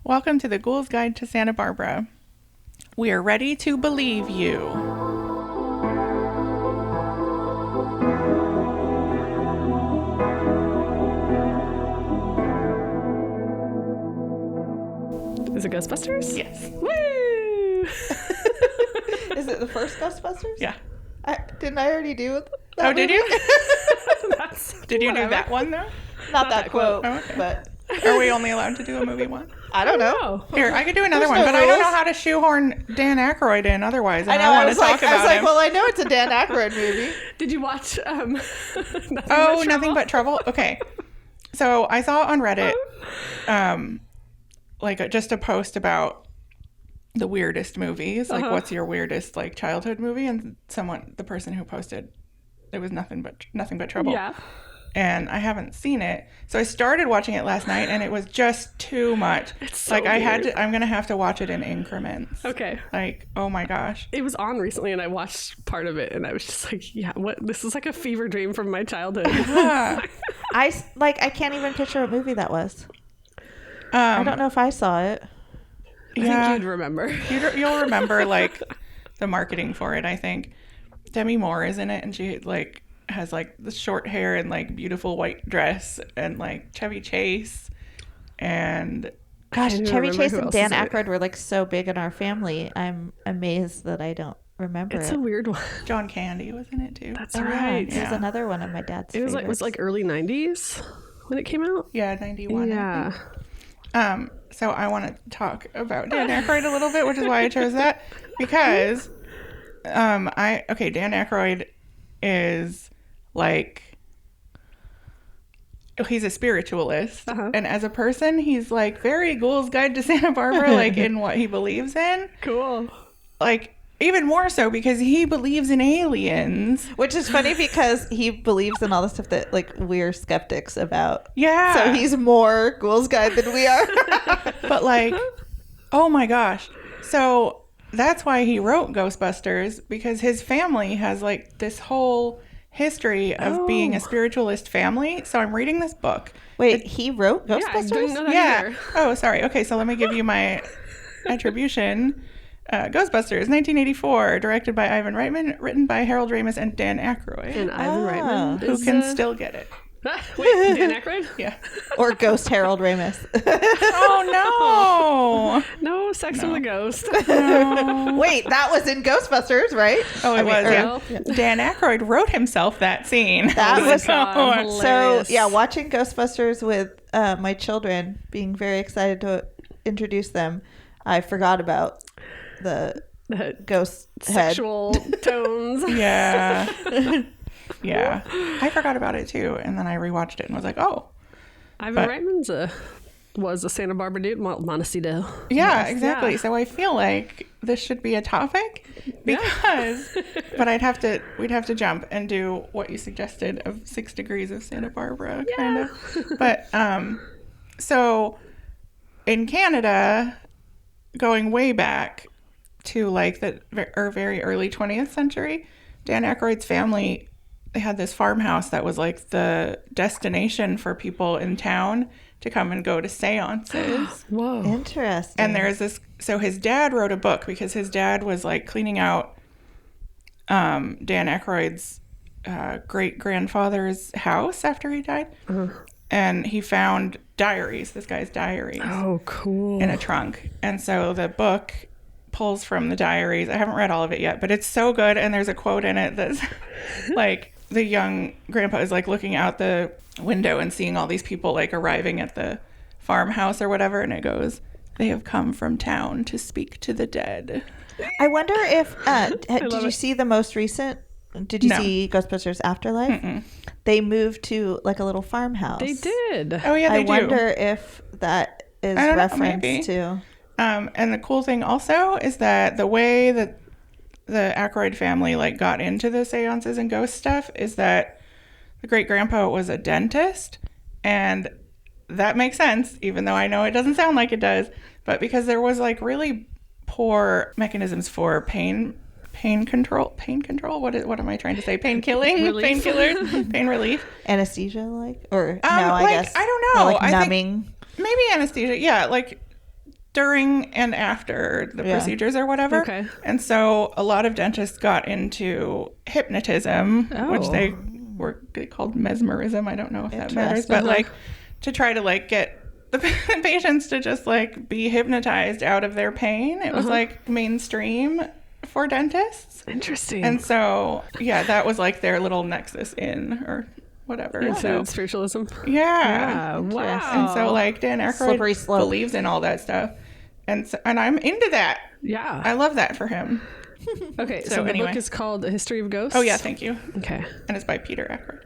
Welcome to the Ghoul's Guide to Santa Barbara. We are ready to believe you. Is it Ghostbusters? Yes. Woo! Is it the first Ghostbusters? Yeah. Didn't I already do that? Oh, did you? Did you do Whatever. that one, though? Not that quote, Oh, okay. but Are we only allowed to do a movie one? I don't know. Oh. Here, I could do another There's one, no but I don't know rules. how to shoehorn Dan Aykroyd in otherwise. And I know. I want was to like, talk about him. well, I know it's a Dan Aykroyd movie. Did you watch Nothing But Trouble? Okay. So I saw on Reddit, just a post about the weirdest movies. Like, what's your weirdest, childhood movie? And the person who posted, it was Nothing But Trouble. Yeah. And I haven't seen it. So I started watching it last night and it was just too much. It's so I'm weird. going to have to watch it in increments. Okay. Oh my gosh. It was on recently and I watched part of it and I was just like, yeah, what? This is like a fever dream from my childhood. Yeah. I can't even picture what movie that was. I don't know if I saw it. I think you'd remember. You'll remember the marketing for it, I think. Demi Moore is in it and she has the short hair and beautiful white dress and Chevy Chase and Gosh, can't even Chevy remember Chase who and else Dan is in it. Aykroyd were so big in our family. I'm amazed that I don't remember It's it. a weird one. John Candy was in it too. That's Oh, yeah, right. this is another one of my dad's It was favorites. early 90s when it came out. Yeah, 91. Yeah. I think. So I want to talk about Dan Aykroyd a little bit, which is why I chose that because Dan Aykroyd is he's a spiritualist, and as a person, he's very Ghoul's Guide to Santa Barbara, in what he believes in. Cool. Even more so because he believes in aliens. Which is funny because he believes in all the stuff that we're skeptics about. Yeah. So he's more Ghoul's Guide than we are. But oh my gosh. So that's why he wrote Ghostbusters, because his family has this whole history of being a spiritualist family. So I'm reading this book. Wait, he wrote Yeah, I Ghostbusters? didn't know that Yeah. either. Oh, sorry. Okay, so let me give you my attribution. Ghostbusters, 1984, directed by Ivan Reitman, written by Harold Ramis and Dan Aykroyd, And Ivan Reitman who is, can still get it. Wait, Dan Aykroyd? Yeah. Or Ghost Harold Ramis. Oh No, Sex with a Ghost. no. Wait, that was in Ghostbusters, right? Oh, it was. well, Yeah. Dan Aykroyd wrote himself that scene. That Oh my was God, so. hilarious. Yeah, watching Ghostbusters with my children, being very excited to introduce them, I forgot about the ghost head. Sexual tones. Yeah. Yeah. I forgot about it too. And then I rewatched it and was like, oh. Ivan Reitman's was a Santa Barbara dude, Montecito. Yeah, Yes, exactly. yeah. So I feel like this should be a topic because, but we'd have to jump and do what you suggested of 6 Degrees of Santa Barbara, kind of. But, so in Canada, going way back to the very early 20th century, Dan Aykroyd's family, they had this farmhouse that was the destination for people in town to come and go to seances. Whoa. Interesting. And there's this, so his dad wrote a book because his dad was cleaning out Dan Aykroyd's great grandfather's house after he died. And he found this guy's diaries Oh, cool. in a trunk. And so the book pulls from the diaries. I haven't read all of it yet, but it's so good. And there's a quote in it that's the young grandpa is looking out the window and seeing all these people arriving at the farmhouse or whatever. And it goes, "They have come from town to speak to the dead." I wonder if did love you it. see the most recent? Did you No. see Ghostbusters Afterlife? They moved to a little farmhouse. They did. Oh yeah, they I do. wonder if that is I don't know, reference maybe. to. And the cool thing also is that the way that the Aykroyd family got into the seances and ghost stuff is that the great grandpa was a dentist, and that makes sense, even though I know it doesn't sound like it does, but because there was really poor mechanisms for pain control. What am I trying to say? Pain killing, Relief. painkillers, pain relief. Anesthesia, or no? I guess I don't know. Or I think numbing. maybe anesthesia. Yeah, during and after the Yeah. procedures or whatever. Okay. And so a lot of dentists got into hypnotism, which they called mesmerism. I don't know if that matters, but like to try to like get the patients to just like be hypnotized out of their pain. It was like mainstream for dentists. Interesting. And so, yeah, that was like their little nexus in or whatever. So So, spiritualism. yeah. Wow. And so like Dan Slippery Aykroyd slope. believes in all that stuff. And I'm into that. Yeah. I love that for him. Okay. So, So the anyway. book is called A History of Ghosts. Oh, yeah, thank you. Okay. And it's by Peter Ackroyd.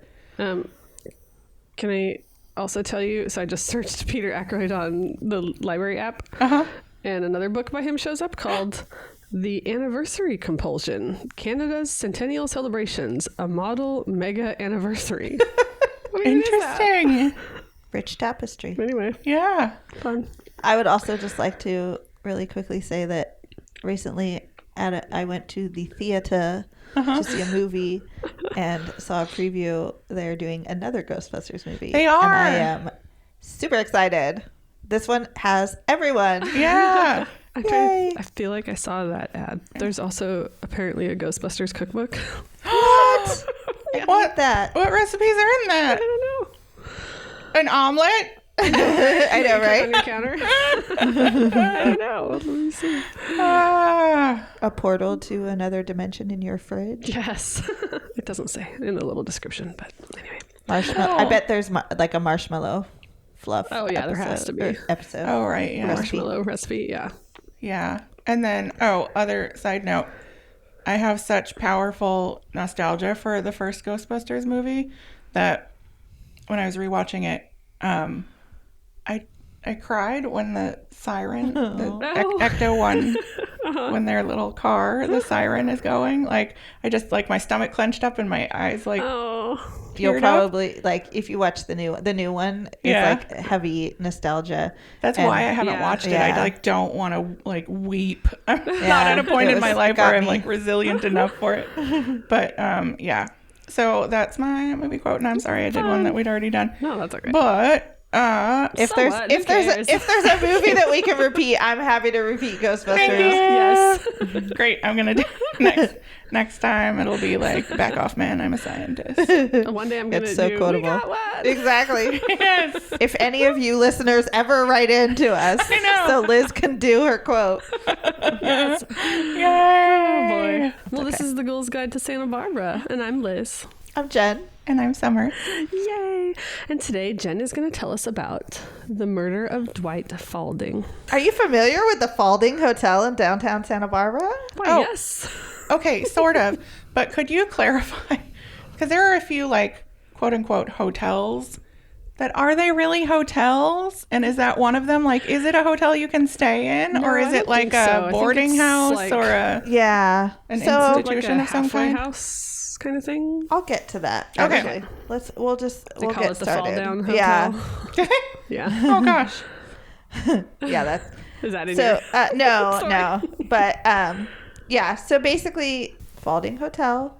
Can I also tell you? So I just searched Peter Ackroyd on the library app, and another book by him shows up called The Anniversary Compulsion: Canada's Centennial Celebrations, a Model Mega Anniversary. What even is that? Interesting. Rich tapestry. Anyway, Yeah. fun. I would also just like to really quickly say that recently I went to the theater to see a movie and saw a preview. They're doing another Ghostbusters movie. They are. And I am super excited. This one has everyone. Yeah. Yay. I feel like I saw that ad. There's also apparently a Ghostbusters cookbook. What? I What? need that. What recipes are in that? I don't know. An omelet? I know, On right? your counter. I don't know. Let me see. Ah. A portal to another dimension in your fridge. Yes. It doesn't say in the little description, but anyway. Marshmallow. I bet there's like a marshmallow fluff. Oh, yeah, there has to be. Episode. Oh, right. Yeah. Recipe. Marshmallow recipe, yeah. Yeah. And then, other side note, I have such powerful nostalgia for the first Ghostbusters movie that when I was rewatching it, I cried when the siren, the Ecto one, when their little car, the siren is going. Like, I just, like, my stomach clenched up and my eyes, like, Oh. You'll teared up. probably like if you watch the new one. It's Yeah. like heavy nostalgia. That's And- why I haven't yeah. watched it. Yeah. I like don't want to like weep. I'm not Yeah. at a point It in my was- life got where I'm me. like resilient enough for it. But yeah. So that's my movie quote, and I'm sorry I did one that we'd already done. No, that's okay. But If So there's what? Who if there's cares? if there's a movie that we can repeat, I'm happy to repeat Ghostbusters. Yes. great. I'm gonna do next time. It'll be like back off, man. I'm a scientist. One day I'm going to It's so do, quotable. we got one. Exactly. Yes. If any of you listeners ever write into us, I know. so Liz can do her quote. Yes. Oh, Yay. boy. Well, this is the Ghoul's Guide to Santa Barbara, and I'm Liz. I'm Jen. And I'm Summer. Yay! And today, Jen is going to tell us about the murder of Dwight Faulding. Are you familiar with the Faulding Hotel in downtown Santa Barbara? Why, Oh. yes. Okay, sort of. But could you clarify? Because there are a few like quote unquote hotels that are they really hotels? And is that one of them? Like, is it a hotel you can stay in, No, or is I it don't like think so. I a think boarding it's house like- or a? Yeah. An so institution Like a of some halfway kind? house kind of thing. I'll get to that. Okay. Actually, we'll They call get it the started. Fall Down Hotel. Yeah. Yeah. Oh gosh. Yeah. That's Is that in so. your... No, Sorry. no. But yeah. So basically, Faulding Hotel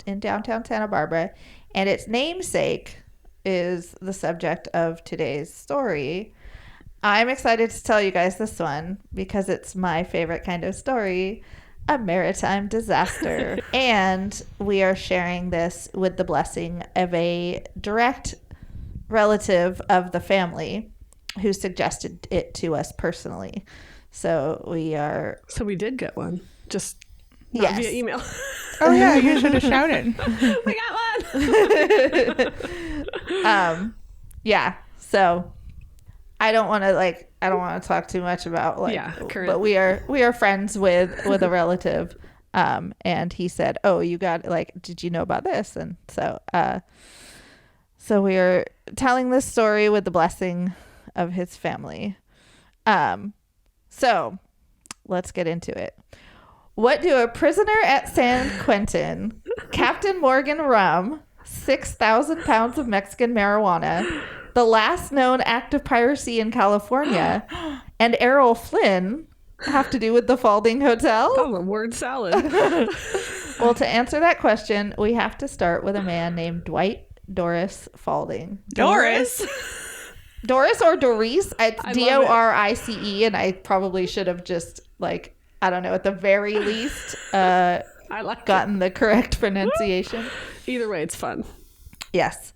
in downtown Santa Barbara, and its namesake is the subject of today's story. I'm excited to tell you guys this one because it's my favorite kind of story, a maritime disaster. And we are sharing this with the blessing of a direct relative of the family who suggested it to us personally. So we are, So we did get one. Just not yes. via email. Oh yeah, you should have shouted. We got one. Yeah. So I don't want to talk too much about current. but we are friends with a relative. And he said, "Oh, you got did you know about this?" And so we are telling this story with the blessing of his family. So let's get into it. What do a prisoner at San Quentin, Captain Morgan Rum, 6,000 pounds of Mexican marijuana, the last known act of piracy in California, and Errol Flynn have to do with the Faulding Hotel? Oh, a word salad. Well, to answer that question, we have to start with a man named Dwight Dorice Faulding. Doris. Dorice or Dorice. It's I love it. Dorice, and I probably should have just like, I don't know, at the very least I like gotten the correct pronunciation. Either way, it's fun. Yes.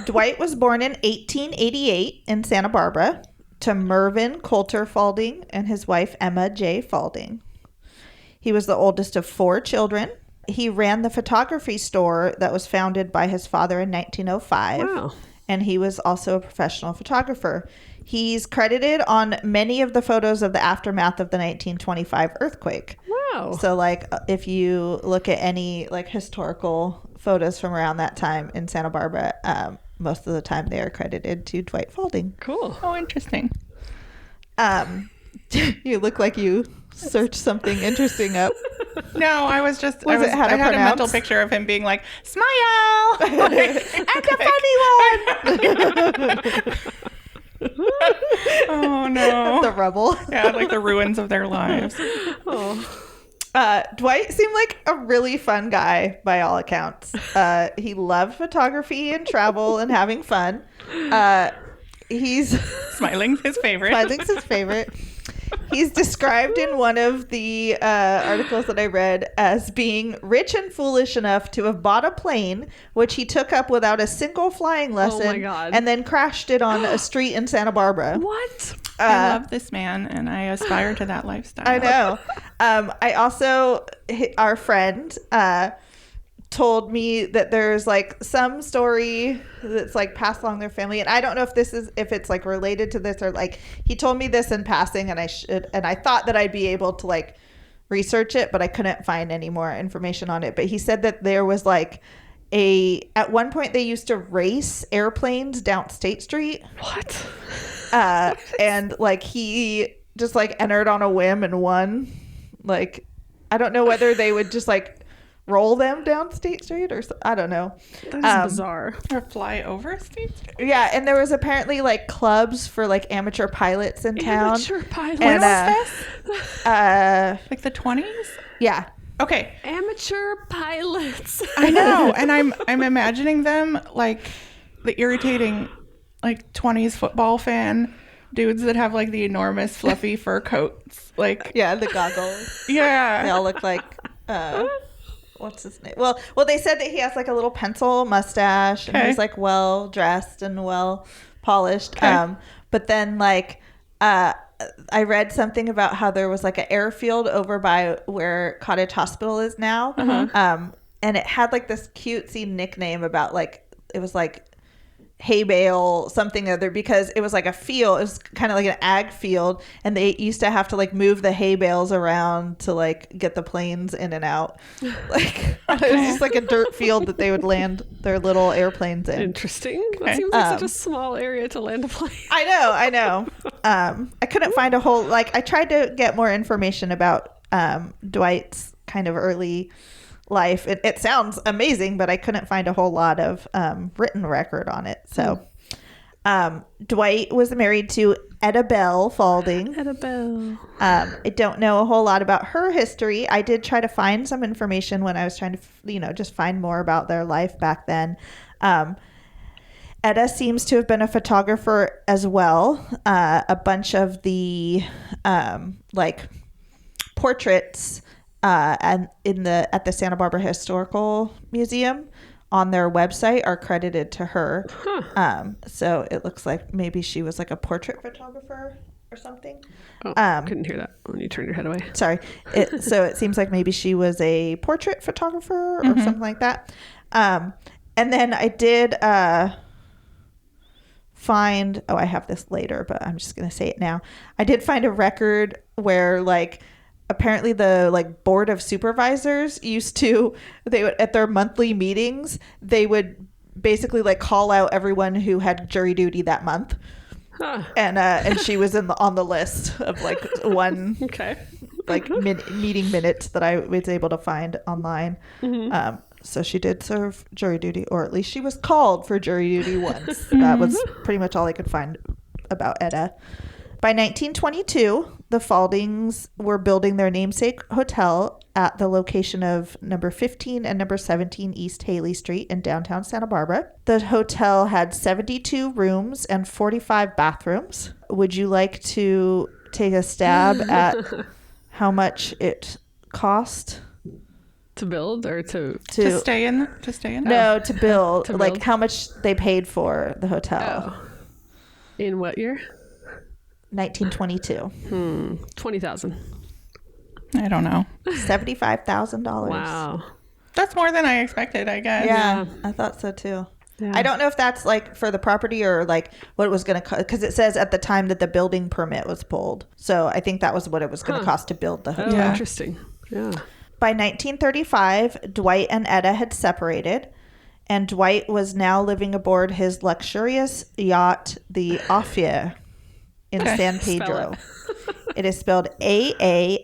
Dwight was born in 1888 in Santa Barbara to Mervyn Coulter Faulding and his wife Emma J. Faulding. He was the oldest of 4 children. He ran the photography store that was founded by his father in 1905. Wow. And he was also a professional photographer. He's credited on many of the photos of the aftermath of the 1925 earthquake. Wow. So, like, if you look at any, like, historical photos from around that time in Santa Barbara, most of the time they are credited to Dwight Faulding. Cool. Oh, interesting. You look like you searched something interesting up. No, I was just, Was it how to I had a mental pronounce? picture of him being like, smile! I'm the funny one! Oh, no. The rebel. Yeah, like the ruins of their lives. Oh. Dwight seemed like a really fun guy by all accounts. He loved photography and travel and having fun. He's Smiling's his favorite. Smiling's his favorite. He's described in one of the articles that I read as being rich and foolish enough to have bought a plane, which he took up without a single flying lesson, my God. and then crashed it on a street in Santa Barbara. What? I love this man, and I aspire to that lifestyle. I know. I also, our friend told me that there's like some story that's like passed along their family, and I don't know if it's like related to this, or like he told me this in passing, and I thought that I'd be able to like research it, but I couldn't find any more information on it. But he said that there was like at one point they used to race airplanes down State Street. What? And like he just like entered on a whim and won. Like, I don't know whether they would just like roll them down State Street or I don't know. That's bizarre. Or fly over State Street. Yeah, and there was apparently like clubs for like amateur pilots in town. Amateur pilot. When And, was this? Like the 20s? Yeah. Okay. Amateur pilots. I know. And I'm imagining them like the irritating like 20s football fan dudes that have like the enormous fluffy fur coats. Like, Yeah, the goggles. They yeah. all look like what's his name? Well, they said that he has like a little pencil mustache, and Okay. he's like well dressed and well polished. Okay. But then like I read something about how there was like an airfield over by where Cottage Hospital is now, and it had like this cutesy nickname about like it was like hay bale something other, because it was like a field. It was kind of like an ag field, and they used to have to like move the hay bales around to like get the planes in and out. Like it was just like a dirt field that they would land their little airplanes in. Interesting. That Okay. seems like such a small area to land a plane. I know. I couldn't find a whole, like, I tried to get more information about Dwight's kind of early life. It sounds amazing, but I couldn't find a whole lot of written record on it. So Dwight was married to Etta Bell Faulding. Etta Bell. I don't know a whole lot about her history. I did try to find some information when I was trying to, just find more about their life back then. Etta seems to have been a photographer as well. A bunch of the like portraits and at the Santa Barbara Historical Museum on their website are credited to her. So it looks like maybe she was like a portrait photographer or something. Oh, couldn't hear that when you turned your head away. Sorry. So it seems like maybe she was a portrait photographer or something like that. And then I did find, I have this later, but I'm just going to say it now. I did find a record where like apparently the like board of supervisors they would at their monthly meetings, they would basically like call out everyone who had jury duty that month. Huh. And she was on the list of like one Okay. like meeting minutes that I was able to find online. So she did serve jury duty, or at least she was called for jury duty once. That was pretty much all I could find about Etta. By 1922, the Fauldings were building their namesake hotel at the location of number 15 and number 17 East Haley Street in downtown Santa Barbara. The hotel had 72 rooms and 45 bathrooms. Would you like to take a stab at how much it cost? To build or to stay in? To stay in? No, to build. To like build? how much they paid for the hotel. Oh. In what year? 1922. 20,000. I don't know. $75,000. Wow. That's more than I expected, I guess. Yeah, I thought so too. Yeah. I don't know if that's like for the property or like what it was going to cost, because it says at the time that the building permit was pulled. So I think that was what it was going to cost to build the hotel. Oh, interesting. Yeah. By 1935, Dwight and Etta had separated, and Dwight was now living aboard his luxurious yacht, the Aafje, in San Pedro. It is spelled Aafje.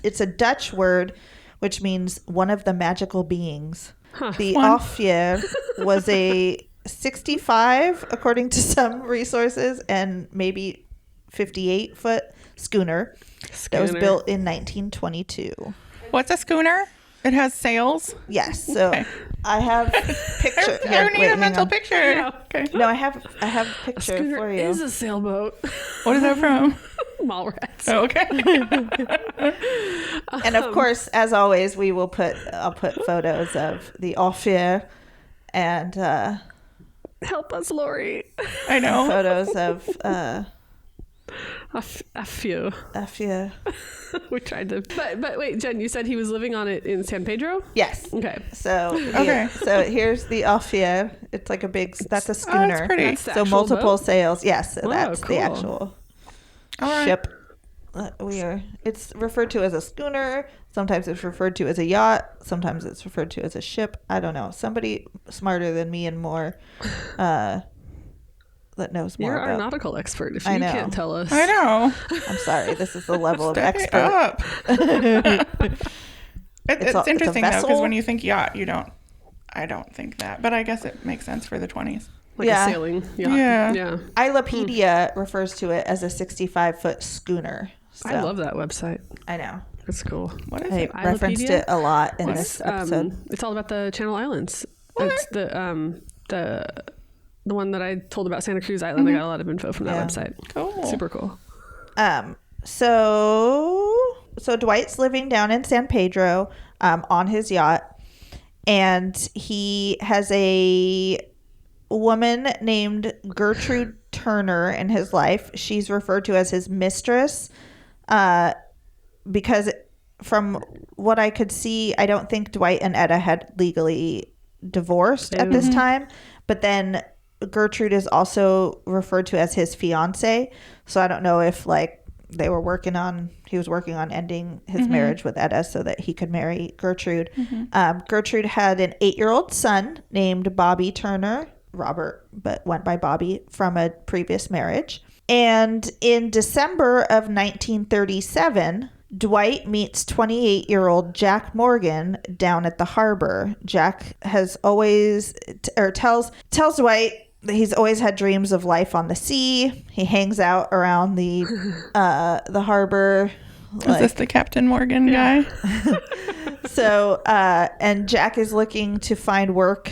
It's a Dutch word which means one of the magical beings. The Aafje was a 65, according to some resources, and maybe 58-foot schooner that was built in 1922. What's a schooner? It has sails? Yes. So I have picture. I don't need a mental picture. Yeah. Okay. No, I have a picture Schooner for you. is a sailboat. What is that from? Mallrats. Oh, okay. And of course, as always, I'll put photos of the Aafje and Help us, Lori. I know. photos of A few. Aafje. We tried to. But wait, Jen, you said he was living on it in San Pedro? Yes. Okay. So Okay. So here's the Aafje. It's like a big. That's a schooner. that's pretty. That's the So actual multiple boat? sails. Yes. So that's cool. the actual All right. ship. It's referred to as a schooner. Sometimes it's referred to as a yacht. Sometimes it's referred to as a ship. I don't know. Somebody smarter than me and more that knows more You're our about. nautical expert. If I you know. can't tell us. I know. I'm sorry. This is the level of Step it expert. up. It's a interesting though, because vessel. when you think yacht, I don't think that, but I guess it makes sense for the 20s. Like Yeah. a sailing yacht. Yeah. Yeah. Islapedia refers to it as a 65-foot schooner. So, I love that website. I know. It's cool. What is I it? referenced Islapedia? it a lot in It's, this episode. it's all about the Channel Islands. It's the one that I told about Santa Cruz Island. I got a lot of info from that Yeah. website. Cool. Super cool. So Dwight's living down in San Pedro on his yacht, and he has a woman named Gertrude Turner in his life. She's referred to as his mistress because from what I could see, I don't think Dwight and Etta had legally divorced at this time, but then Gertrude is also referred to as his fiance. So I don't know if like he was working on ending his marriage with Etta so that he could marry Gertrude. Gertrude had an 8-year-old son named Bobby Turner, Robert, but went by Bobby, from a previous marriage. And in December of 1937, Dwight meets 28-year-old Jack Morgan down at the harbor. Jack has always, tells Dwight that he's always had dreams of life on the sea. He hangs out around the harbor. Is this the Captain Morgan guy? So, and Jack is looking to find work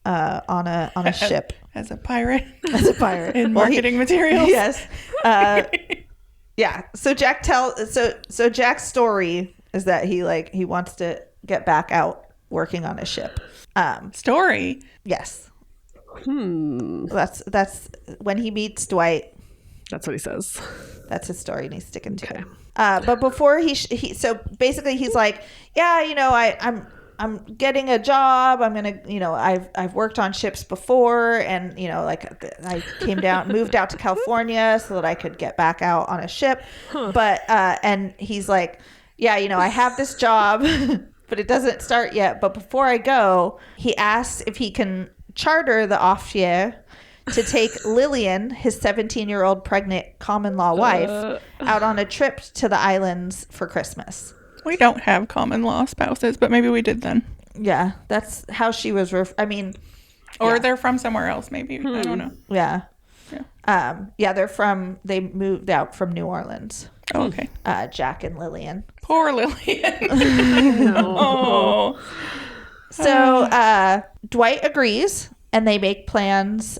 on a ship As a pirate? as a pirate In marketing materials? Yes. Yeah. So so Jack's story is that he wants to get back out working on a ship. Story? Yes. That's when he meets Dwight. That's what he says. That's his story, and he's sticking to Okay. it. But before so basically he's like, yeah, I'm getting a job. I'm gonna, I've worked on ships before, and I moved out to California so that I could get back out on a ship. But and he's like, yeah, I have this job, but it doesn't start yet. But before I go, he asks if he can charter the Aafje to take Lillian, his 17-year-old pregnant common law wife, out on a trip to the islands for Christmas. We don't have common law spouses, but maybe we did then. Yeah, that's how she was. Or they're from somewhere else, maybe. I don't know. yeah. They moved out from New Orleans. Oh, okay. Jack and Lillian. Poor Lillian. No. So Dwight agrees, and they make plans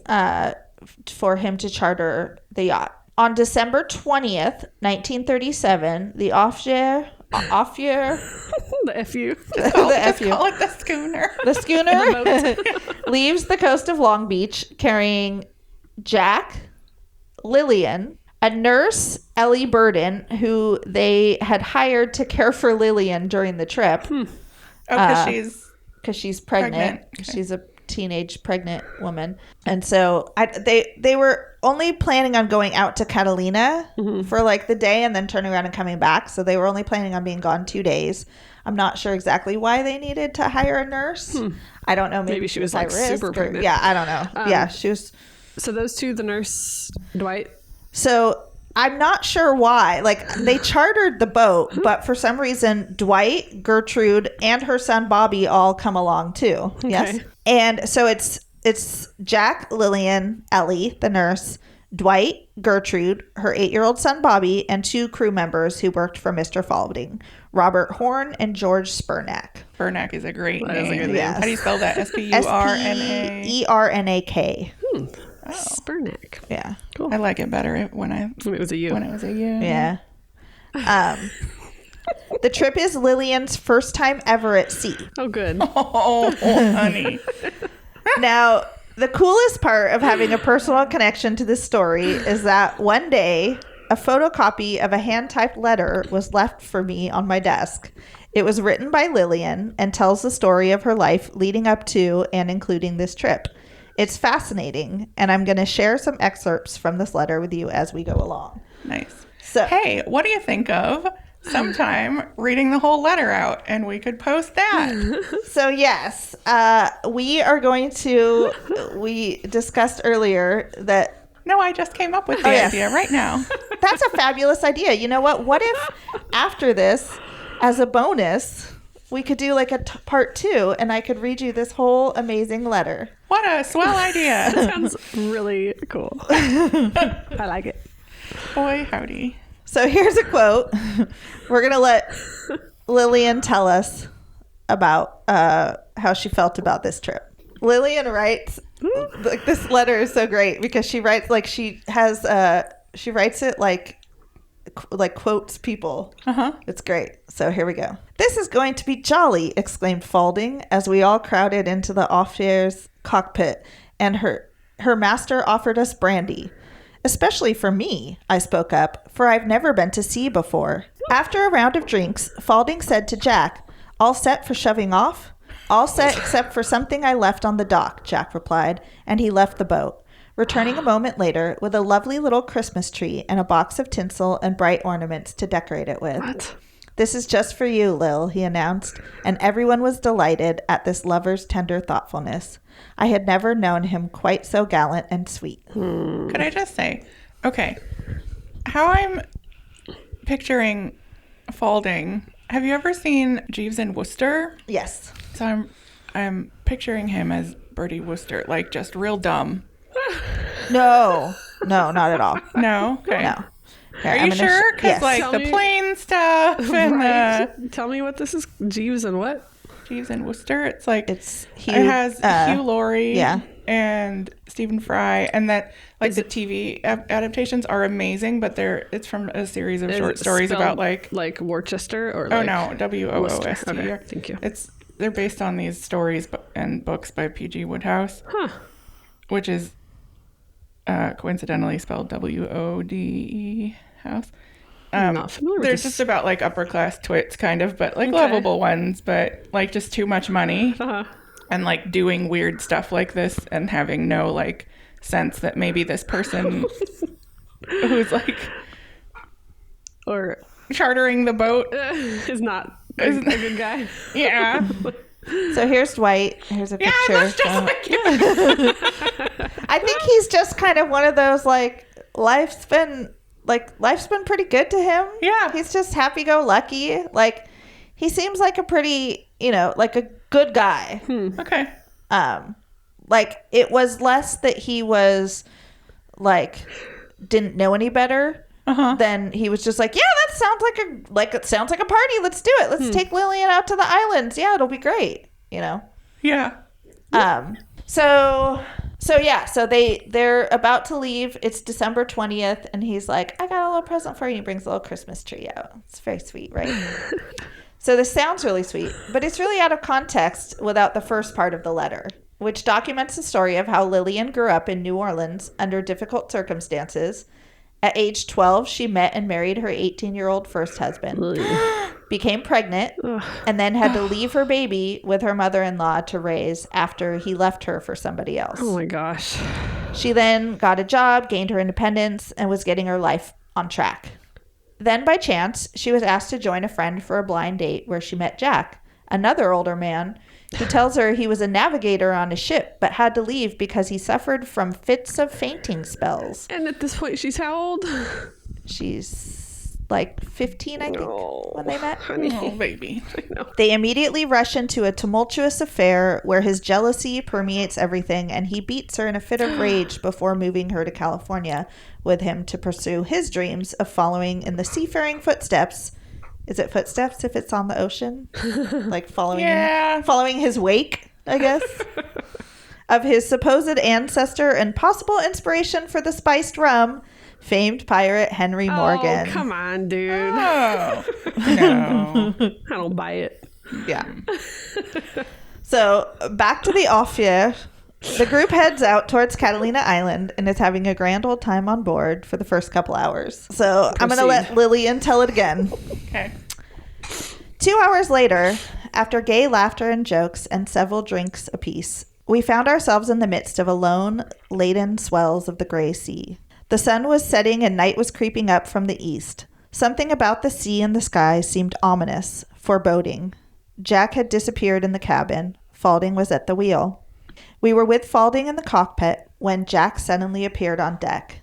for him to charter the yacht. On December 20th, 1937, the Aafje, The FU. Just call it the schooner. the schooner leaves the coast of Long Beach carrying Jack, Lillian, a nurse, Ellie Burden, who they had hired to care for Lillian during the trip. Oh, because she's pregnant. Okay. She's a teenage pregnant woman. And so they were only planning on going out to Catalina for like the day and then turning around and coming back. So they were only planning on being gone 2 days. I'm not sure exactly why they needed to hire a nurse. I don't know. Maybe she was high like risk super pregnant. Yeah, I don't know. Yeah, she was. So those two, the nurse, Dwight. So I'm not sure why. Like, they chartered the boat, but for some reason, Dwight, Gertrude, and her son Bobby all come along too. Okay. Yes. And so it's Jack, Lillian, Ellie, the nurse, Dwight, Gertrude, her 8-year-old son Bobby, and 2 crew members who worked for Mr. Faulding, Robert Horn and George Spurnack. Spurnack is a great That name. is a good name. Yes. How do you spell that? Spurna? Espernak. Oh, Spurnack. Yeah. Cool. I like it better when When it was a U. it was a U. Yeah. The trip is Lillian's first time ever at sea. Oh, good. Oh, honey. Now, the coolest part of having a personal connection to this story is that one day, a photocopy of a hand-typed letter was left for me on my desk. It was written by Lillian and tells the story of her life leading up to and including this trip. It's fascinating, and I'm going to share some excerpts from this letter with you as we go along. Nice. So, Hey, what do you think of sometime reading the whole letter out and we could post that? So yes, we are going to, we discussed earlier that No, I just came up with the yes. idea right now. that's a fabulous idea. You know what? What if after this, as a bonus, we could do like a part 2 and I could read you this whole amazing letter. What a swell idea. Sounds really cool. I like it. Boy, howdy. So here's a quote. We're going to let Lillian tell us about how she felt about this trip. Lillian writes, like, this letter is so great because she writes like she writes it like quotes people. It's great. So here we go. "This is going to be jolly," exclaimed Faulding as we all crowded into the Aafje's cockpit and her master offered us brandy. "Especially for me," I spoke up, "for I've never been to sea before." After a round of drinks, Faulding said to Jack, "All set for shoving off?" "All set except for something I left on the dock," Jack replied, and he left the boat, returning a moment later with a lovely little Christmas tree and a box of tinsel and bright ornaments to decorate it with. What? "This is just for you, Lil," he announced, and everyone was delighted at this lover's tender thoughtfulness. I had never known him quite so gallant and sweet. Could I just say, okay, how I'm picturing Faulding. Have you ever seen Jeeves and Wooster? Yes. So I'm picturing him as Bertie Wooster, like just real dumb. No, not at all. No? Okay. No. Here, Are I'm you gonna sure? Because yes. like Tell the me- plane stuff and the Tell me what this is. Jeeves and what? Jeeves and Wooster. It's like It's Hugh. it has Hugh Laurie yeah. and Stephen Fry, and that like the TV adaptations are amazing, but it's from a series of Is short it stories spelled about like Worcester or oh like no Woost. Okay, thank you. They're based on these stories and books by P.G. Wodehouse, which is coincidentally spelled Wode House. I'm not familiar with They're this. just about like upper class twits, kind of, but like lovable ones, but like just too much money and like doing weird stuff like this and having no like sense that maybe this person who's like or chartering the boat is not a good guy. Yeah. So here's Dwight. Here's a Yeah, picture. that's just like you. I think he's just kind of one of those like life's been pretty good to him. Yeah. He's just happy-go-lucky. Like he seems like a pretty, like a good guy. Okay. Like it was less that he was like didn't know any better, then he was just like, yeah, that sounds it sounds like a party. Let's do it. Let's take Lillian out to the islands. Yeah, it'll be great. You know? Yeah. So they're about to leave. It's December 20th, and he's like, I got a little present for you. He brings a little Christmas tree out. It's very sweet, right? So this sounds really sweet, but it's really out of context without the first part of the letter, which documents the story of how Lillian grew up in New Orleans under difficult circumstances. At age 12, she met and married her 18-year-old first husband, became pregnant, and then had to leave her baby with her mother-in-law to raise after he left her for somebody else. Oh my gosh. She then got a job, gained her independence, and was getting her life on track. Then, by chance, she was asked to join a friend for a blind date where she met Jack, another older man, who tells her he was a navigator on a ship but had to leave because he suffered from fits of fainting spells. And at this point, she's how old? She's like 15, I think, when they met. Honey. Oh, baby. I know. They immediately rush into a tumultuous affair where his jealousy permeates everything, and he beats her in a fit of rage before moving her to California with him to pursue his dreams of following in the seafaring footsteps. Is it footsteps if it's on the ocean? Like following his wake, I guess, of his supposed ancestor and possible inspiration for the spiced rum, famed pirate Henry Morgan. Oh, come on, dude. Oh, no. I don't buy it. Yeah. So back to the Aafje. The group heads out towards Catalina Island and is having a grand old time on board for the first couple hours. So I'm going to let Lillian tell it again. Okay. 2 hours later, after gay laughter and jokes and several drinks apiece, we found ourselves in the midst of alone, laden swells of the gray sea. The sun was setting and night was creeping up from the east. Something about the sea and the sky seemed ominous, foreboding. Jack had disappeared in the cabin. Faulding was at the wheel. We were with Faulding in the cockpit when Jack suddenly appeared on deck.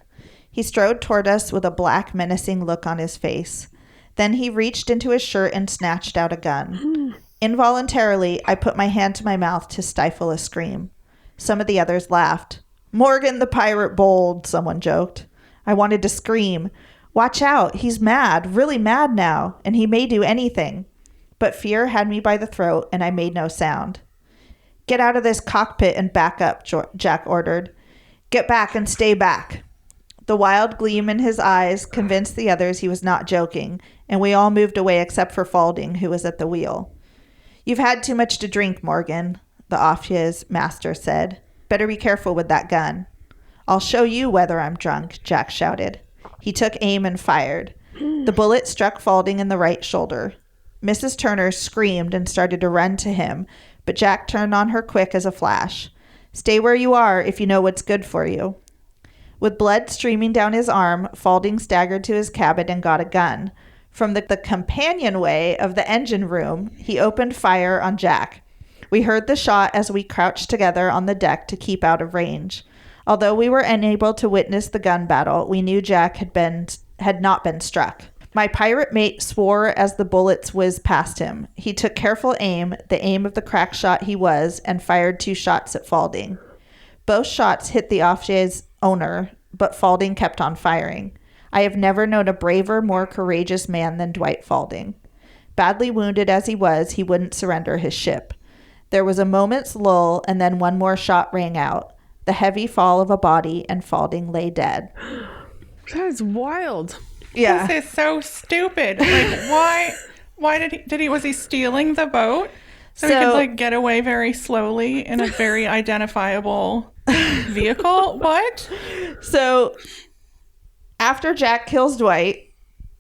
He strode toward us with a black, menacing look on his face. Then he reached into his shirt and snatched out a gun. Involuntarily, I put my hand to my mouth to stifle a scream. Some of the others laughed. Morgan the pirate bold, someone joked. I wanted to scream. Watch out, he's mad, really mad now, and he may do anything. But fear had me by the throat, and I made no sound. Get out of this cockpit and back up, Jack ordered. Get back and stay back. The wild gleam in his eyes convinced the others he was not joking, and we all moved away except for Faulding, who was at the wheel. You've had too much to drink, Morgan, the Aafje's master said. Better be careful with that gun. I'll show you whether I'm drunk, Jack shouted. He took aim and fired. The bullet struck Faulding in the right shoulder. Mrs. Turner screamed and started to run to him, but Jack turned on her quick as a flash. Stay where you are if you know what's good for you. With blood streaming down his arm, Faulding staggered to his cabin and got a gun. From the companionway of the engine room, he opened fire on Jack. We heard the shot as we crouched together on the deck to keep out of range. Although we were unable to witness the gun battle, we knew Jack had not been struck. My pirate mate swore as the bullets whizzed past him. He took careful aim, the aim of the crack shot he was, and fired 2 shots at Faulding. Both shots hit the Aafje's owner, but Faulding kept on firing. I have never known a braver, more courageous man than Dwight Faulding. Badly wounded as he was, he wouldn't surrender his ship. There was a moment's lull, and then one more shot rang out. The heavy fall of a body, and Faulding lay dead. That is wild. Yeah. This is so stupid. Like, why was he stealing the boat? So he could, like, get away very slowly in a very identifiable vehicle? What? So, after Jack kills Dwight,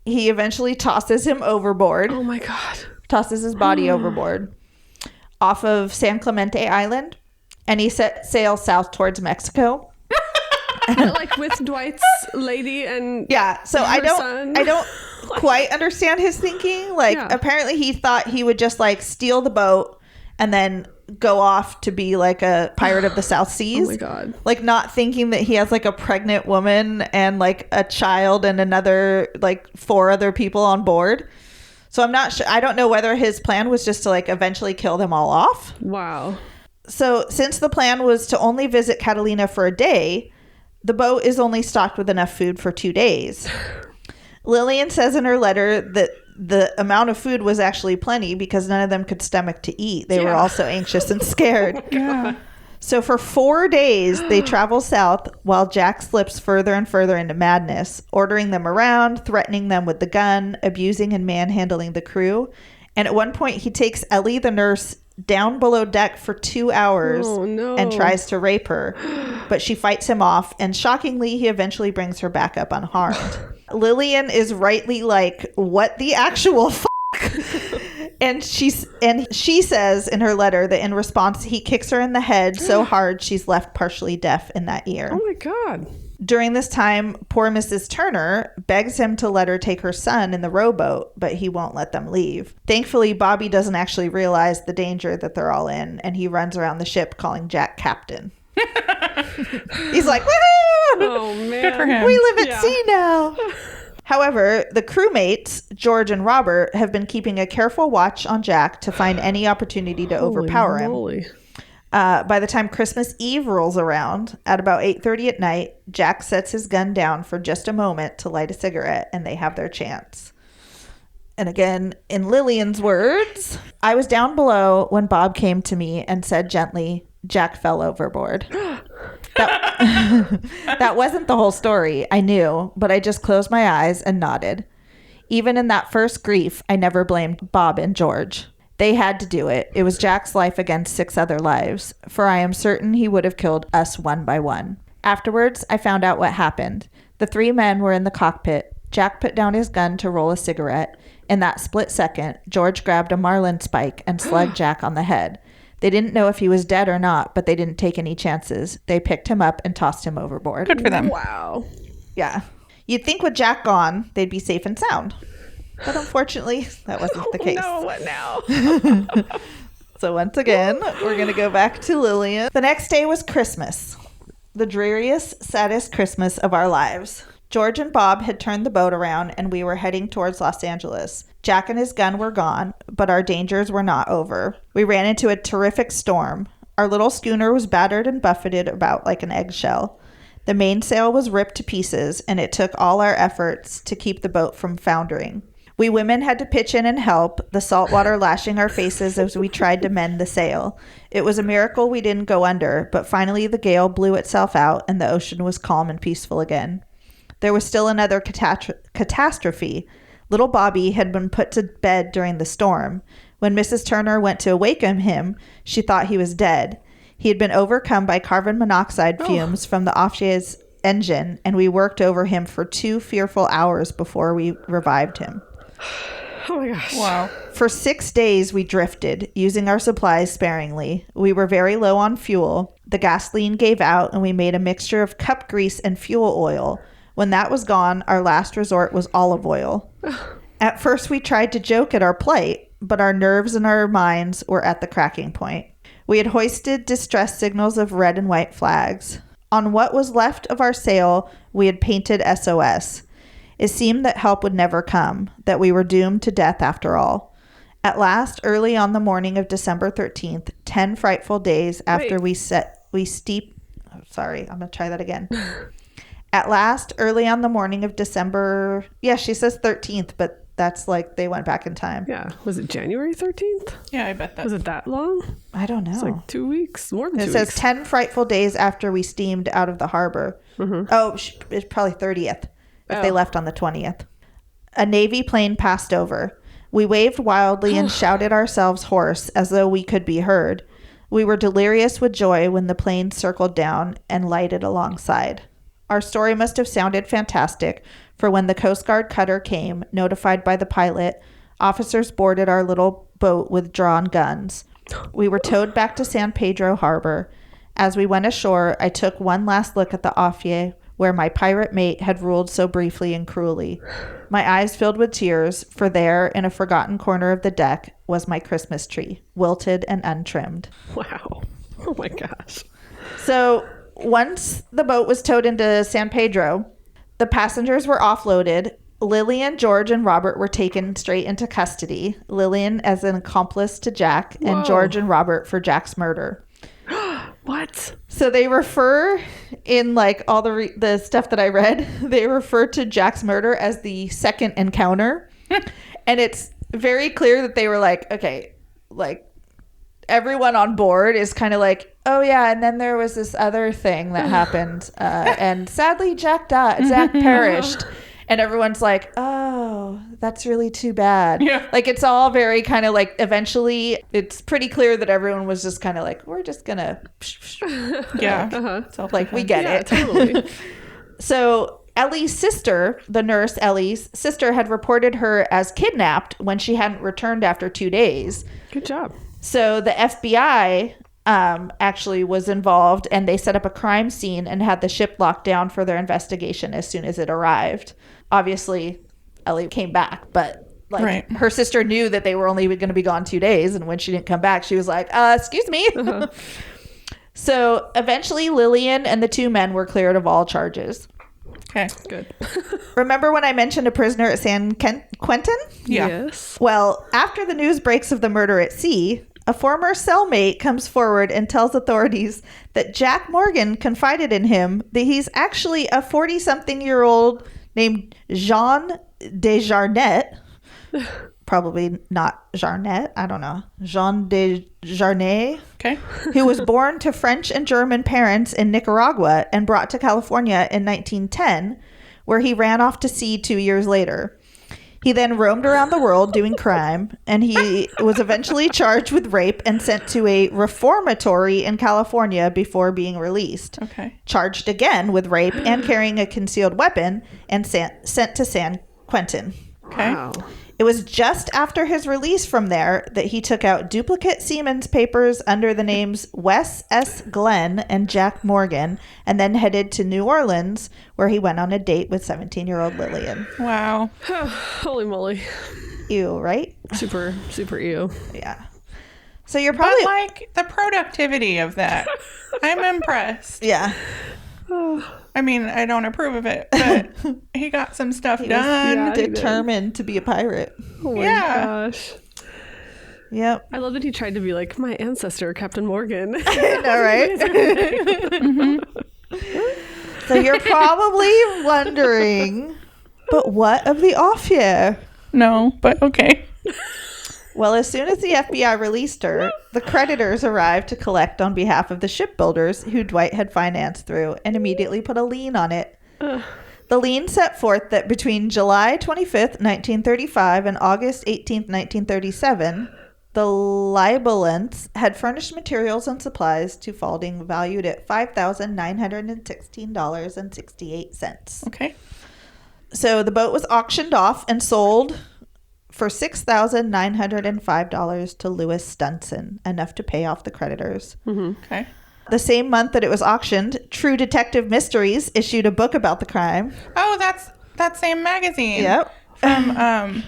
he eventually tosses him overboard. Oh my God. Tosses his body overboard off of San Clemente Island, and he set sail south towards Mexico. Like with Dwight's lady and so I don't quite understand his thinking. Like, apparently he thought he would just like steal the boat and then go off to be like a pirate of the South Seas. Oh my God. Like, not thinking that he has like a pregnant woman and like a child and another like 4 other people on board. So I'm not sure. I don't know whether his plan was just to like eventually kill them all off. Wow. So since the plan was to only visit Catalina for a day, The boat is only stocked with enough food for 2 days. Lillian says in her letter that the amount of food was actually plenty because none of them could stomach to eat. They were also anxious and scared. Yeah. So for 4 days, they travel south while Jack slips further and further into madness, ordering them around, threatening them with the gun, abusing and manhandling the crew. And at one point, he takes Ellie, the nurse, down below deck for 2 hours and tries to rape her. But she fights him off, and shockingly, he eventually brings her back up unharmed. Lillian is rightly like, what the actual fuck? And she says in her letter that in response, he kicks her in the head so hard she's left partially deaf in that ear. Oh my God. During this time, poor Mrs. Turner begs him to let her take her son in the rowboat, but he won't let them leave. Thankfully, Bobby doesn't actually realize the danger that they're all in, and he runs around the ship calling Jack captain. He's like, woohoo! Oh, man. Good for him. We live at sea now. However, the crewmates, George and Robert, have been keeping a careful watch on Jack to find any opportunity to overpower him. By the time Christmas Eve rolls around, at about 8:30 at night, Jack sets his gun down for just a moment to light a cigarette, and they have their chance. And again, in Lillian's words, I was down below when Bob came to me and said gently, Jack fell overboard. That wasn't the whole story, I knew, but I just closed my eyes and nodded. Even in that first grief, I never blamed Bob and George. They had to do it. It was Jack's life against 6 other lives, for I am certain he would have killed us one by one. Afterwards, I found out what happened. The 3 men were in the cockpit. Jack put down his gun to roll a cigarette. In that split second, George grabbed a marlin spike and slugged Jack on the head. They didn't know if he was dead or not, but they didn't take any chances. They picked him up and tossed him overboard. Good for them. Wow. Yeah. You'd think with Jack gone, they'd be safe and sound. But unfortunately, that wasn't the case. No, what now? So once again, we're going to go back to Lillian. The next day was Christmas. The dreariest, saddest Christmas of our lives. George and Bob had turned the boat around and we were heading towards Los Angeles. Jack and his gun were gone, but our dangers were not over. We ran into a terrific storm. Our little schooner was battered and buffeted about like an eggshell. The mainsail was ripped to pieces, and it took all our efforts to keep the boat from foundering. We women had to pitch in and help, the salt water lashing our faces as we tried to mend the sail. It was a miracle we didn't go under, but finally the gale blew itself out and the ocean was calm and peaceful again. There was still another catastrophe. Little Bobby had been put to bed during the storm. When Mrs. Turner went to awaken him, she thought he was dead. He had been overcome by carbon monoxide fumes from the Aafje's engine, and we worked over him for 2 fearful hours before we revived him. Oh my gosh. Wow. For 6 days, we drifted, using our supplies sparingly. We were very low on fuel. The gasoline gave out, and we made a mixture of cup grease and fuel oil. When that was gone, our last resort was olive oil. At first, we tried to joke at our plight, but our nerves and our minds were at the cracking point. We had hoisted distress signals of red and white flags. On what was left of our sail, we had painted SOS. It seemed that help would never come, that we were doomed to death after all. At last, early on the morning of December 13th, 10 frightful days after At last, early on the morning of December, she says 13th, but that's like they went back in time. Yeah. Was it January 13th? Yeah, I bet that. Was it that long? I don't know. It's like 2 weeks, more than 2 weeks. It says 10 frightful days after we steamed out of the harbor. Mm-hmm. Oh, it's probably 30th if they left on the 20th. A Navy plane passed over. We waved wildly and shouted ourselves hoarse as though we could be heard. We were delirious with joy when the plane circled down and lighted alongside. Our story must have sounded fantastic, for when the Coast Guard cutter came, notified by the pilot, officers boarded our little boat with drawn guns. We were towed back to San Pedro Harbor. As we went ashore, I took one last look at the Aafje, where my pirate mate had ruled so briefly and cruelly. My eyes filled with tears, for there, in a forgotten corner of the deck, was my Christmas tree, wilted and untrimmed. Wow. Oh my gosh. So once the boat was towed into San Pedro, the passengers were offloaded. Lillian, George, and Robert were taken straight into custody. Lillian as an accomplice to Jack, and George and Robert for Jack's murder. What? So they refer in like all the stuff that I read, they refer to Jack's murder as the second encounter. And it's very clear that they were like, okay, like everyone on board is kind of like, oh yeah, and then there was this other thing that happened, and sadly Jack perished. And everyone's like, oh, that's really too bad. Yeah. Like, it's all very kind of like, eventually, it's pretty clear that everyone was just kind of like, we're just going to. Yeah. Like, we get it. Totally. So, Ellie's sister, the nurse Ellie's sister, had reported her as kidnapped when she hadn't returned after 2 days. Good job. So, the FBI actually was involved, and they set up a crime scene and had the ship locked down for their investigation as soon as it arrived. Obviously, Ellie came back, but like her sister knew that they were only going to be gone 2 days, and when she didn't come back, she was like, excuse me. So eventually Lillian and the two men were cleared of all charges. Okay, good. Remember when I mentioned a prisoner at San Quentin? Yeah. Yes. Well, after the news breaks of the murder at sea, a former cellmate comes forward and tells authorities that Jack Morgan confided in him that he's actually a 40-something-year-old named Jean Dee Jarnette. Probably not Jarnette. I don't know. Jean Dee Jarnette. Okay. Who was born to French and German parents in Nicaragua and brought to California in 1910, where he ran off to sea 2 years later. He then roamed around the world doing crime, and he was eventually charged with rape and sent to a reformatory in California before being released. Okay. Charged again with rape and carrying a concealed weapon and sent to San Quentin. Okay. Wow. It was just after his release from there that he took out duplicate Siemens papers under the names Wes S. Glenn and Jack Morgan, and then headed to New Orleans, where he went on a date with 17-year-old Lillian. Wow. Holy moly. Ew, right? Super, super ew. Yeah. So you're probably... But like the productivity of that, I'm impressed. Yeah. I mean, I don't approve of it, but he got some stuff done. yeah. Determined to be a pirate. Oh my Yeah. gosh. Yep. I love that he tried to be like my ancestor, Captain Morgan. I know, right? So you're probably wondering, but what of the Aafje? No, but okay. Well, as soon as the FBI released her, the creditors arrived to collect on behalf of the shipbuilders who Dwight had financed through and immediately put a lien on it. The lien set forth that between July 25th, 1935 and August 18th, 1937, the libellants had furnished materials and supplies to Faulding valued at $5,916.68. Okay. So the boat was auctioned off and sold for $6,905 to Louis Stunson, enough to pay off the creditors. Okay. The same month that it was auctioned, True Detective Mysteries issued a book about the crime. Oh, that's that same magazine. Yep. From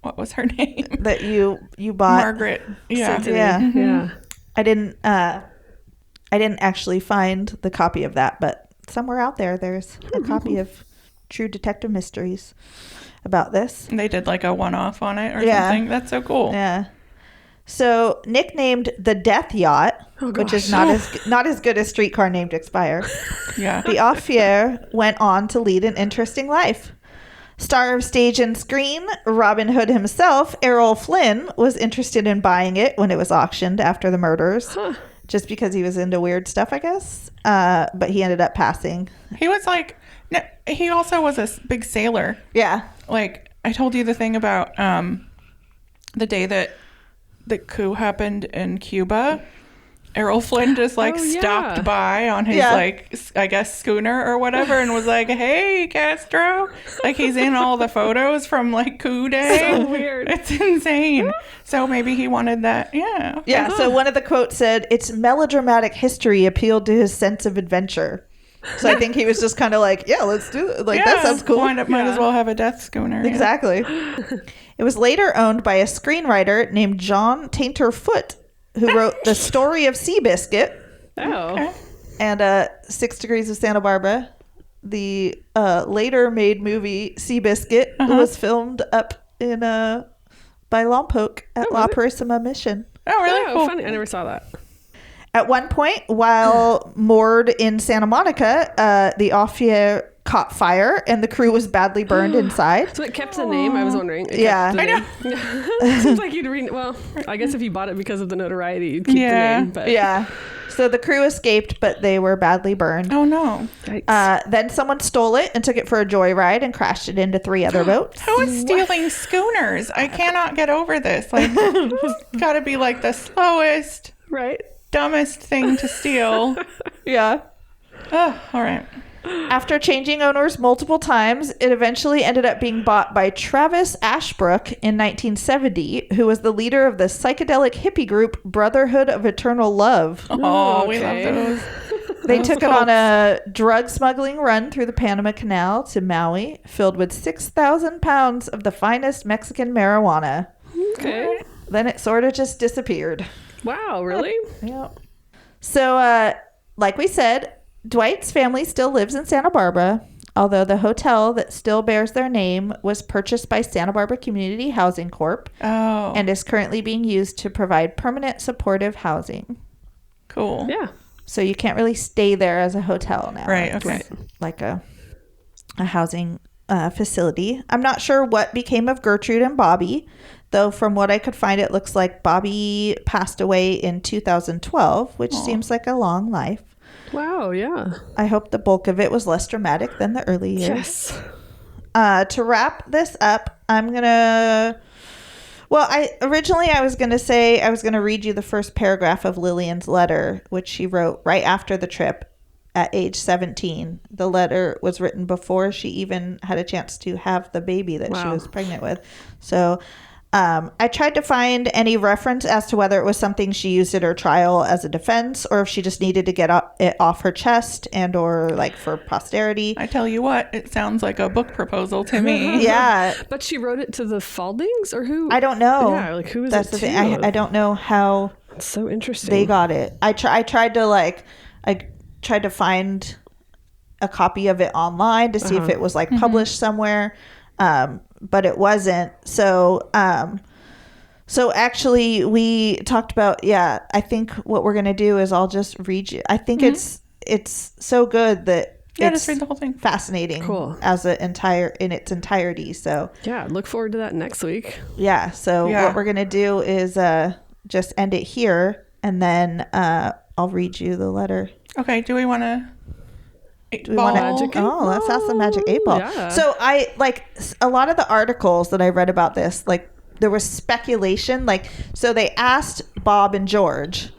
what was her name? That you bought. Margaret. Yeah. Yeah. Yeah. I didn't actually find the copy of that, but somewhere out there's a copy of True Detective Mysteries about this. They did like a one-off on it or Yeah. something. That's so cool. Yeah. So nicknamed the Death Yacht, which is not as good as Streetcar Named Expire, Yeah. the Aafje went on to lead an interesting life. Star of stage and screen, Robin Hood himself, Errol Flynn, was interested in buying it when it was auctioned after the murders, just because he was into weird stuff, I guess. But he ended up passing. He was like, no, he also was a big sailor. Yeah. Like I told you the thing about the day that the coup happened in Cuba. Errol Flynn just like stopped by on his like I guess schooner or whatever and was like, "Hey, Castro!" Like he's in all the photos from like coup day. So weird. It's insane. So maybe he wanted that. Yeah. Yeah. So one of the quotes said, "Its melodramatic history appealed to his sense of adventure." So I think he was just kind of like, "Yeah, let's do it. Like that sounds cool." Might as well have a death schooner. Exactly. It was later owned by a screenwriter named John Tainter Foote, who wrote The Story of Seabiscuit Oh. and 6 Degrees of Santa Barbara. The later made movie Seabiscuit was filmed up in by Lompoc at La Purísima Mission. Oh, really? Oh, Cool. funny. I never saw that. At one point, while moored in Santa Monica, the Aafje caught fire and the crew was badly burned inside. So it kept the name. I was wondering. Yeah. I know. Seems like you'd read. Well, I guess if you bought it because of the notoriety, you'd keep the name. But Yeah. So the crew escaped, but they were badly burned. Oh no. Then someone stole it and took it for a joyride and crashed it into 3 other boats. Who is stealing schooners? I cannot get over this. Like, it's got to be like the slowest, right. dumbest thing to steal. Yeah. Oh, all right. After changing owners multiple times, it eventually ended up being bought by Travis Ashbrook in 1970, who was the leader of the psychedelic hippie group Brotherhood of Eternal Love. Oh, we love those. They took it on a drug smuggling run through the Panama Canal to Maui, filled with 6,000 pounds of the finest Mexican marijuana. Okay. Then it sort of just disappeared. Wow, really? Yeah. So, like we said, Dwight's family still lives in Santa Barbara, although the hotel that still bears their name was purchased by Santa Barbara Community Housing Corp. Oh. And is currently being used to provide permanent supportive housing. Cool. Yeah. So you can't really stay there as a hotel now. Right. It's Okay. like a housing facility. I'm not sure what became of Gertrude and Bobby, though from what I could find, it looks like Bobby passed away in 2012, which seems like a long life. Wow, yeah. I hope the bulk of it was less dramatic than the early years. Yes. To wrap this up, I'm going to... Well, I was going to say I was going to read you the first paragraph of Lillian's letter, which she wrote right after the trip at age 17. The letter was written before she even had a chance to have the baby that she was pregnant with. So I tried to find any reference as to whether it was something she used at her trial as a defense or if she just needed to get it off her chest and or like for posterity. I tell you what, it sounds like a book proposal to me. Yeah. But she wrote it to the Fauldings or who? I don't know. Yeah, like who is That's it the to? thing. I don't know how It's so interesting. they got it. I tried to find a copy of it online to see if it was like published somewhere. But it wasn't. So actually we talked about, I think what we're going to do is I'll just read you. I think it's so good that Just read the whole thing. Fascinating. Cool. As in its entirety. So yeah, look forward to that next week. yeah. So what we're going to do is, just end it here and then, I'll read you the letter. Okay. Do we want to? Do we want to? Oh, let's have some magic 8 ball. Yeah. So I like a lot of the articles that I read about this. Like there was speculation. Like so they asked Bob and George,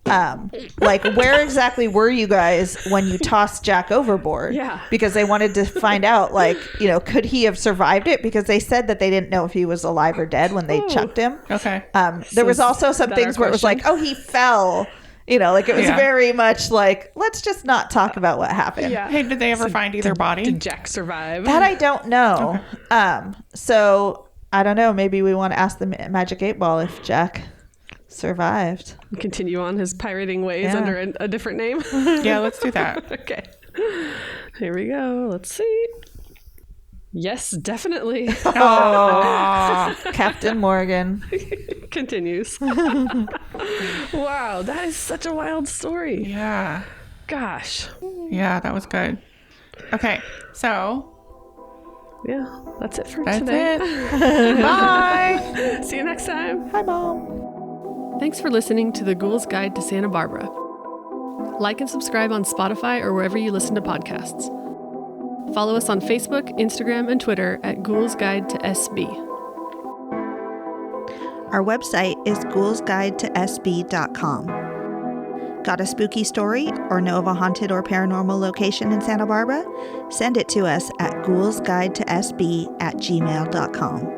like where exactly were you guys when you tossed Jack overboard? Yeah. Because they wanted to find out, like could he have survived it? Because they said that they didn't know if he was alive or dead when they chucked him. Okay. There was also some things where it was like, oh, he fell. Like it was very much like, let's just not talk about what happened. Yeah. Hey, did they ever find either body? Did Jack survive? That I don't know. So I don't know. Maybe we want to ask the Magic 8 Ball if Jack survived. Continue on his pirating ways under a different name. Yeah, let's do that. Okay. Here we go. Let's see. Yes, definitely. Oh, Captain Morgan. Continues. Wow, that is such a wild story. yeah. Gosh. Yeah, that was good. Okay, so Yeah, that's it for that's today. it. Bye. See you next time. Hi, Mom. Thanks for listening to The Ghoul's Guide to Santa Barbara. Like and subscribe on Spotify or wherever you listen to podcasts. Follow us on Facebook, Instagram, and Twitter at Ghoul's Guide to SB. Our website is ghoulsguidetosb.com. Got a spooky story or know of a haunted or paranormal location in Santa Barbara? Send it to us at ghoulsguidetosb@gmail.com.